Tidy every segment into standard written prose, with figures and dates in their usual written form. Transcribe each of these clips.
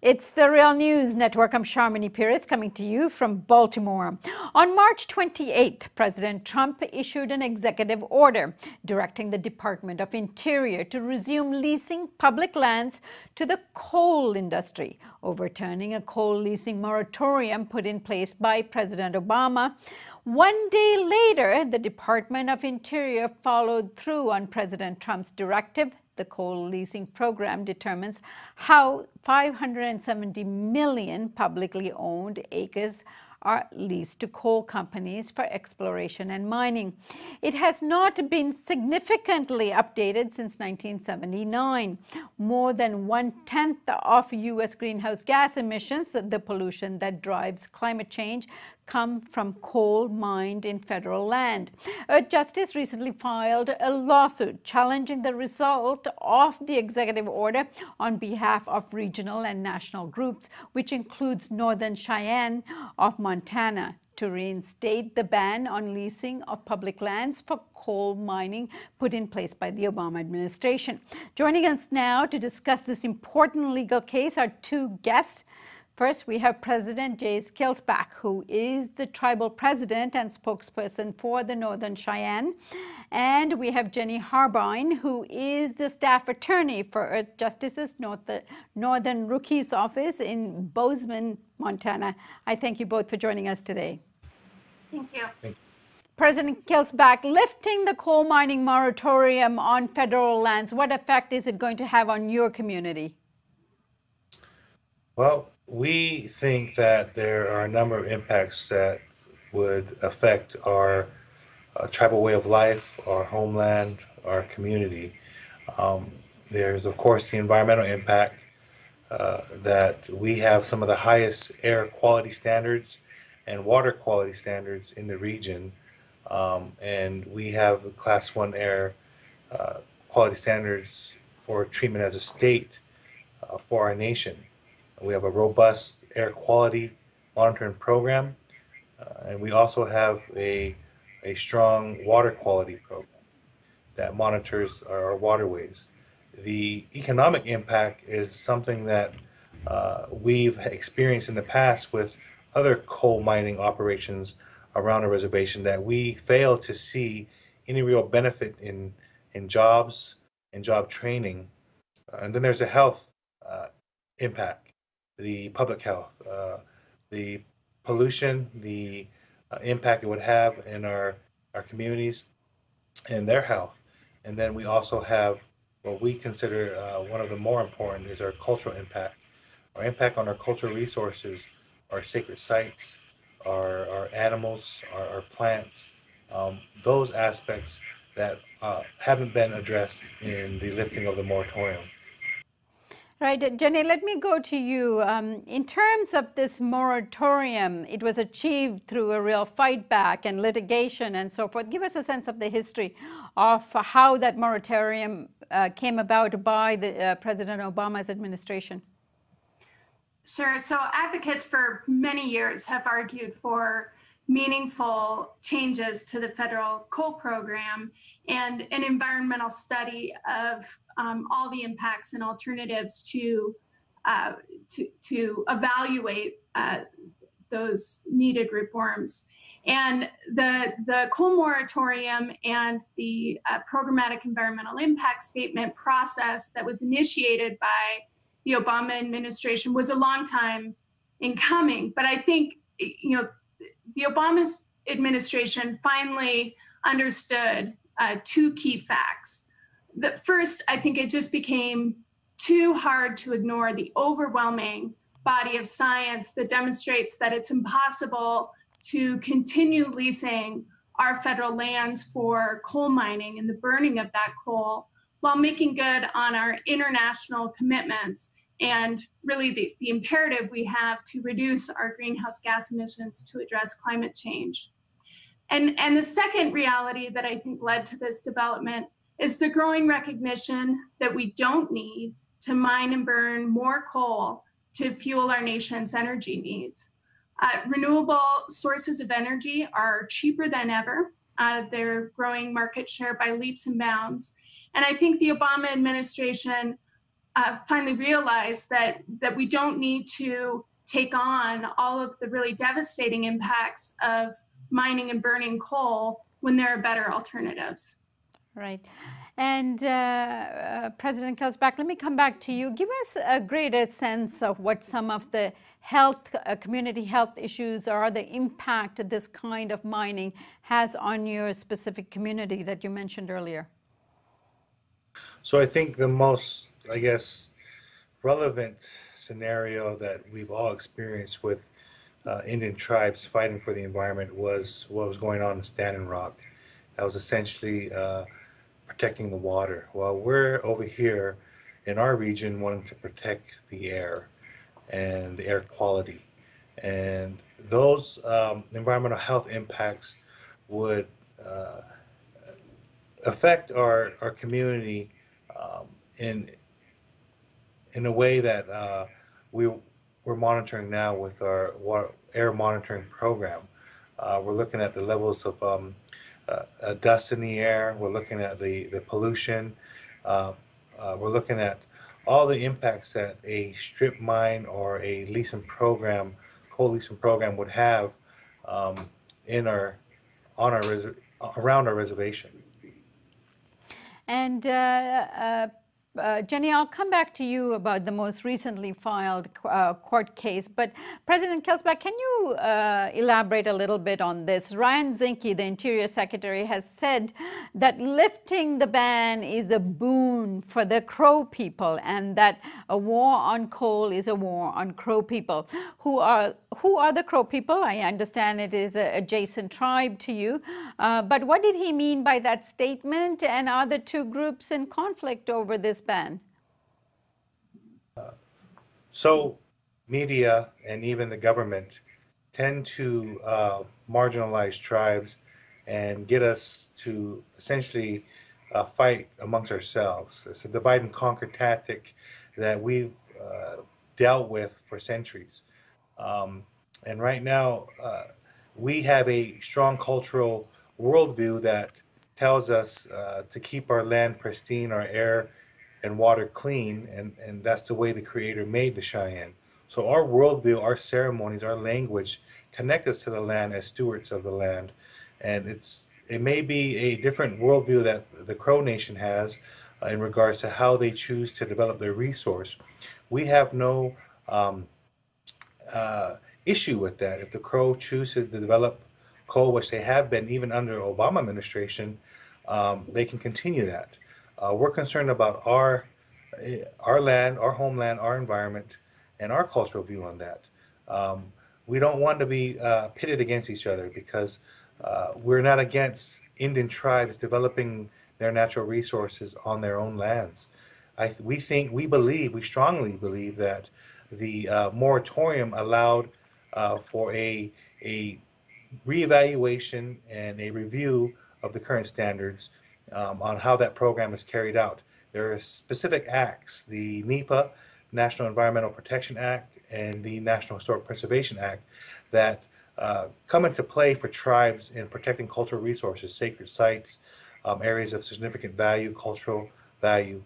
It's the Real News Network. I'm Sharmini Pires coming to you from Baltimore. On March 28th, President Trump issued an executive order directing the Department of Interior to resume leasing public lands to the coal industry, overturning a coal leasing moratorium put in place by President Obama. One day later, the Department of Interior followed through on President Trump's directive. The coal leasing program determines how 570 million publicly owned acres are leased to coal companies for exploration and mining. It has not been significantly updated since 1979. More than 1/10 of U.S. greenhouse gas emissions, the pollution that drives climate change, come from coal mined in federal land. A justice recently filed a lawsuit challenging the result of the executive order on behalf of regional and national groups, which includes Northern Cheyenne of Montana, to reinstate the ban on leasing of public lands for coal mining put in place by the Obama administration. Joining us now to discuss this important legal case are two guests. First, we have President Jace Kilsback, who is the tribal president and spokesperson for the Northern Cheyenne. And we have Jenny Harbine, who is the staff attorney for Earth Justice's Northern Rookie's office in Bozeman, Montana. I thank you both for joining us today. Thank you. Thank you. President Kilsback, lifting the coal mining moratorium on federal lands, what effect is it going to have on your community? Well, we think that there are a number of impacts that would affect our tribal way of life, our homeland, our community. There's, of course, the environmental impact that we have some of the highest air quality standards and water quality standards in the region. And we have Class 1 air quality standards for treatment as a state for our nation. We have a robust air quality monitoring program, and we also have a strong water quality program that monitors our waterways. The economic impact is something that we've experienced in the past with other coal mining operations around the reservation, that we fail to see any real benefit in jobs and job training. And then there's the health impact. The public health, the pollution, the impact it would have in our communities and their health. And then we also have what we consider one of the more important is our cultural impact. Our impact on our cultural resources, our sacred sites, our animals, our plants, those aspects that haven't been addressed in the lifting of the moratorium. Right, Jenny, let me go to you. In terms of this moratorium, it was achieved through a real fight back and litigation and so forth. Give us a sense of the history of how that moratorium came about by the President Obama's administration. Sure. So advocates for many years have argued for meaningful changes to the federal coal program and an environmental study of all the impacts and alternatives to evaluate those needed reforms. And the coal moratorium and the programmatic environmental impact statement process that was initiated by the Obama administration was a long time in coming. But I think, the Obama administration finally understood two key facts. The first, I think it just became too hard to ignore the overwhelming body of science that demonstrates that it's impossible to continue leasing our federal lands for coal mining and the burning of that coal while making good on our international commitments and really the imperative we have to reduce our greenhouse gas emissions to address climate change. And the second reality that I think led to this development is the growing recognition that we don't need to mine and burn more coal to fuel our nation's energy needs. Renewable sources of energy are cheaper than ever. They're growing market share by leaps and bounds. And I think the Obama administration finally realized that we don't need to take on all of the really devastating impacts of mining and burning coal when there are better alternatives. Right. And President Kelsback, let me come back to you. Give us a greater sense of what some of the health, community health issues or the impact this kind of mining has on your specific community that you mentioned earlier. So I think the most, I guess, relevant scenario that we've all experienced with Indian tribes fighting for the environment was what was going on in Standing Rock. That was essentially protecting the water, while we're over here in our region wanting to protect the air and the air quality. And those environmental health impacts would affect our community in a way that we're monitoring now with our air monitoring program. We're looking at the levels of dust in the air. We're looking at the pollution. We're looking at all the impacts that a strip mine or a leasing program, coal leasing program would have around our reservation. And Jenny, I'll come back to you about the most recently filed court case. But President Kelsback, can you elaborate a little bit on this? Ryan Zinke, the Interior Secretary, has said that lifting the ban is a boon for the Crow people, and that a war on coal is a war on Crow people. Who are the Crow people? I understand it is an adjacent tribe to you. But what did he mean by that statement? And are the two groups in conflict over this ban? So media and even the government tend to marginalize tribes and get us to essentially fight amongst ourselves. It's a divide and conquer tactic that we've dealt with for centuries. And right now, we have a strong cultural worldview that tells us to keep our land pristine, our air and water clean, and that's the way the Creator made the Cheyenne. So our worldview, our ceremonies, our language connect us to the land as stewards of the land. And it may be a different worldview that the Crow Nation has in regards to how they choose to develop their resource. We have no issue with that. If the Crow choose to develop coal, which they have been even under Obama administration, they can continue that. We're concerned about our land, our homeland, our environment, and our cultural view on that. We don't want to be pitted against each other because we're not against Indian tribes developing their natural resources on their own lands. We strongly believe that the moratorium allowed for a reevaluation and a review of the current standards on how that program is carried out. There are specific acts, the NEPA, National Environmental Protection Act, and the National Historic Preservation Act, that come into play for tribes in protecting cultural resources, sacred sites, areas of significant value, cultural value.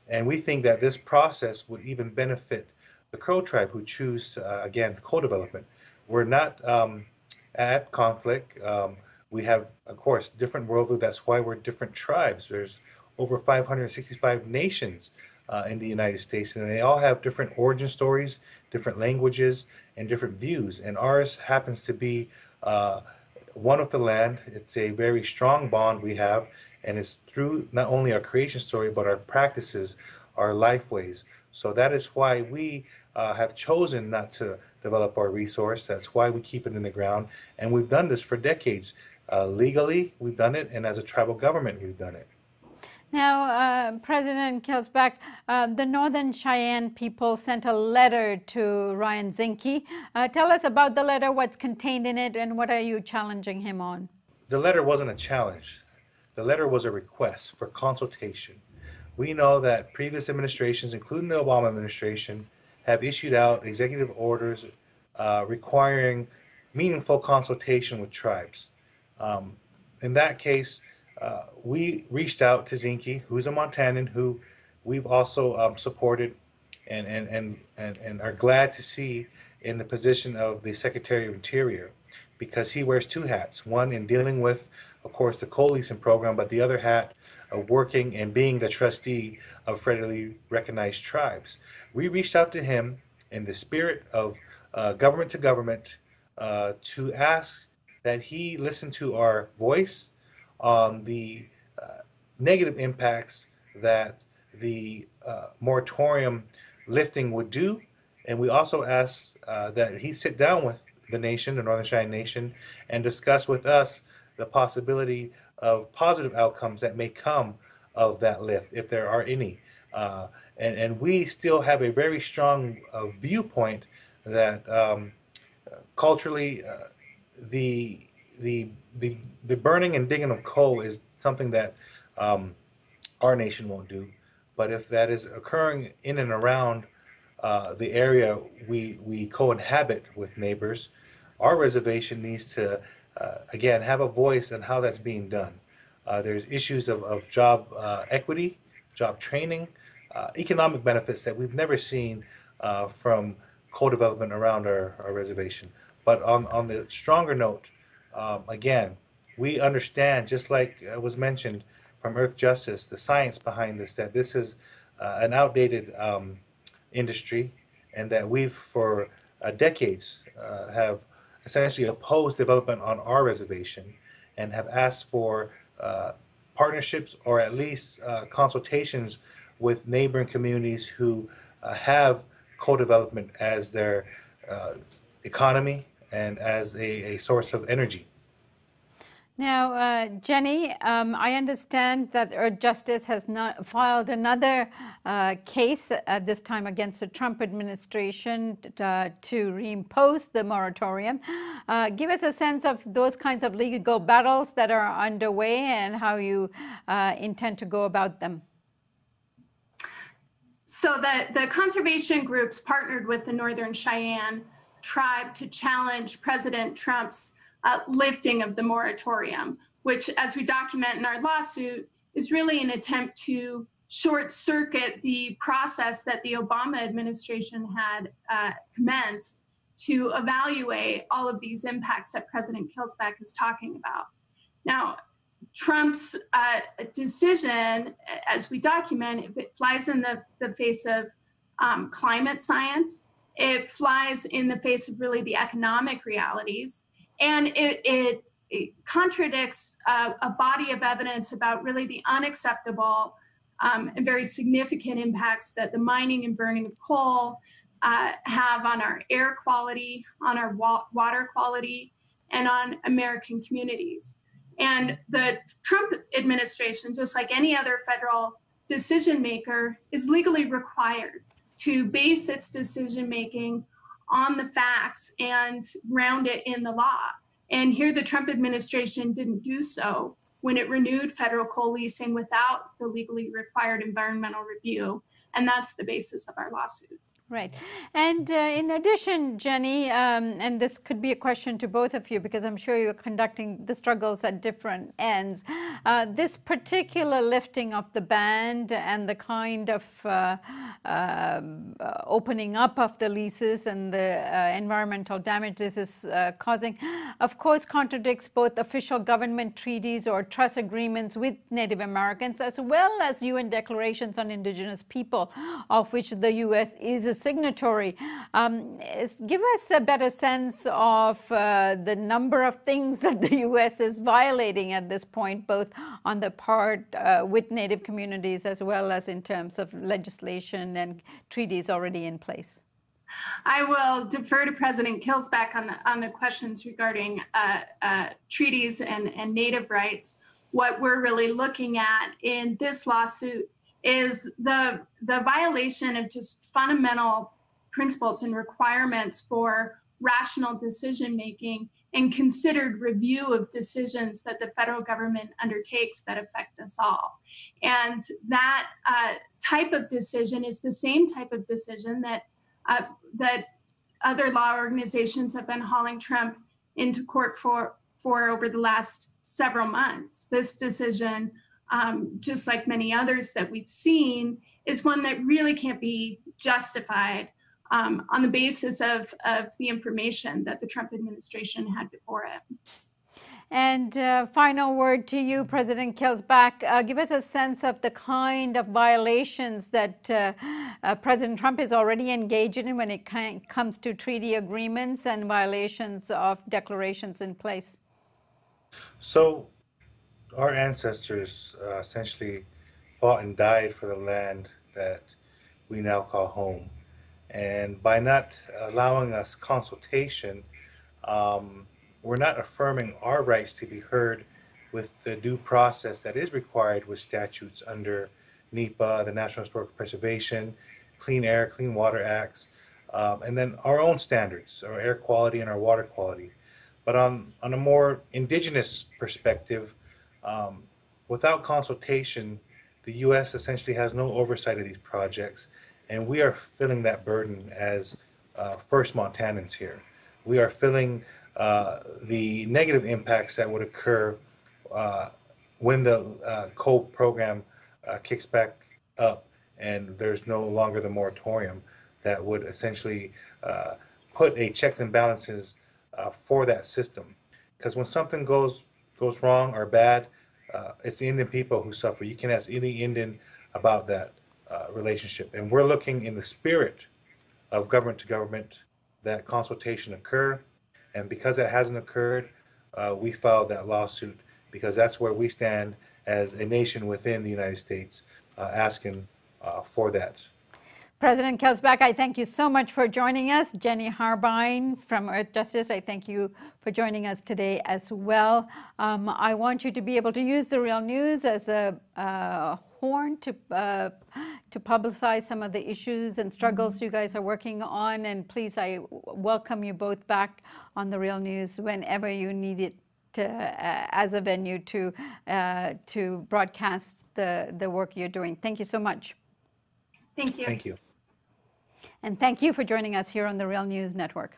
And we think that this process would even benefit the Crow tribe who choose, again, co-development. We're not at conflict. We have, of course, different worldview. That's why we're different tribes. There's over 565 nations in the United States, and they all have different origin stories, different languages, and different views. And ours happens to be one with the land. It's a very strong bond we have, and it's through not only our creation story, but our practices, our life ways. So that is why we have chosen not to develop our resource. That's why we keep it in the ground. And we've done this for decades. Legally, we've done it, and as a tribal government, we've done it. Now, President Kelsback, the Northern Cheyenne people sent a letter to Ryan Zinke. Tell us about the letter, what's contained in it, and what are you challenging him on? The letter wasn't a challenge. The letter was a request for consultation. We know that previous administrations, including the Obama administration, have issued out executive orders requiring meaningful consultation with tribes. In that case, we reached out to Zinke, who's a Montanan, who we've also supported and are glad to see in the position of the Secretary of Interior, because he wears two hats, one in dealing with, of course, the co-leasing program, but the other hat of working and being the trustee of federally recognized tribes. We reached out to him in the spirit of government to government to ask that he listen to our voice on the negative impacts that the moratorium lifting would do. And we also asked that he sit down with the nation, the Northern Cheyenne Nation, and discuss with us the possibility of positive outcomes that may come of that lift, if there are any. And we still have a very strong viewpoint that culturally, the, the, the burning and digging of coal is something that our nation won't do. But if that is occurring in and around the area we co-inhabit with neighbors, our reservation needs to, again, have a voice on how that's being done. There's issues of job equity, job training, economic benefits that we've never seen from coal development around our reservation. But on the stronger note, again, we understand, just like was mentioned from Earth Justice, the science behind this, that this is an outdated industry, and that we've for decades have essentially opposed development on our reservation and have asked for partnerships or at least consultations with neighboring communities who have co-development as their economy and as a source of energy. Now, Jenny, I understand that Earth Justice has not filed another case, this time against the Trump administration to reimpose the moratorium. Give us a sense of those kinds of legal battles that are underway and how you intend to go about them. So the conservation groups partnered with the Northern Cheyenne tribe to challenge President Trump's lifting of the moratorium, which, as we document in our lawsuit, is really an attempt to short circuit the process that the Obama administration had commenced to evaluate all of these impacts that President Kilsback is talking about. Now, Trump's decision, as we document, if it flies in the face of climate science, it flies in the face of really the economic realities, and it contradicts a body of evidence about really the unacceptable and very significant impacts that the mining and burning of coal have on our air quality, on our water quality, and on American communities. And the Trump administration, just like any other federal decision maker, is legally required to base its decision making on the facts and ground it in the law. And here the Trump administration didn't do so when it renewed federal coal leasing without the legally required environmental review. And that's the basis of our lawsuit. Right. And in addition, Jenny, and this could be a question to both of you because I'm sure you're conducting the struggles at different ends. This particular lifting of the ban and the kind of opening up of the leases and the environmental damage this is causing, of course, contradicts both official government treaties or trust agreements with Native Americans, as well as UN declarations on indigenous people, of which the U.S. is a signatory. Give us a better sense of the number of things that the U.S. is violating at this point, both on the part with Native communities as well as in terms of legislation and treaties already in place. I will defer to President Kilsback on the questions regarding treaties and Native rights. What we're really looking at in this lawsuit is the violation of just fundamental principles and requirements for rational decision making and considered review of decisions that the federal government undertakes that affect us all. And that type of decision is the same type of decision that other law organizations have been hauling Trump into court for over the last several months. This decision just like many others that we've seen, is one that really can't be justified on the basis of the information that the Trump administration had before it. And final word to you, President Kelsback. Give us a sense of the kind of violations that President Trump is already engaged in when it comes to treaty agreements and violations of declarations in place. So our ancestors essentially fought and died for the land that we now call home. And by not allowing us consultation, we're not affirming our rights to be heard with the due process that is required with statutes under NEPA, the National Historic Preservation, Clean Air, Clean Water Acts, and then our own standards, our air quality and our water quality. But on a more indigenous perspective, without consultation, the U.S. essentially has no oversight of these projects, and we are feeling that burden as first Montanans here. We are feeling the negative impacts that would occur when the coal program kicks back up and there's no longer the moratorium that would essentially put a checks and balances for that system. Because when something goes wrong or bad, it's the Indian people who suffer. You can ask any Indian about that relationship. And we're looking in the spirit of government to government that consultation occur. And because that hasn't occurred, we filed that lawsuit because that's where we stand as a nation within the United States asking for that. President Kelsback, I thank you so much for joining us. Jenny Harbine from Earth Justice, I thank you for joining us today as well. I want you to be able to use the Real News as a horn to publicize some of the issues and struggles you guys are working on. And please, I welcome you both back on the Real News whenever you need it as a venue to broadcast the work you're doing. Thank you so much. Thank you. Thank you. And thank you for joining us here on the Real News Network.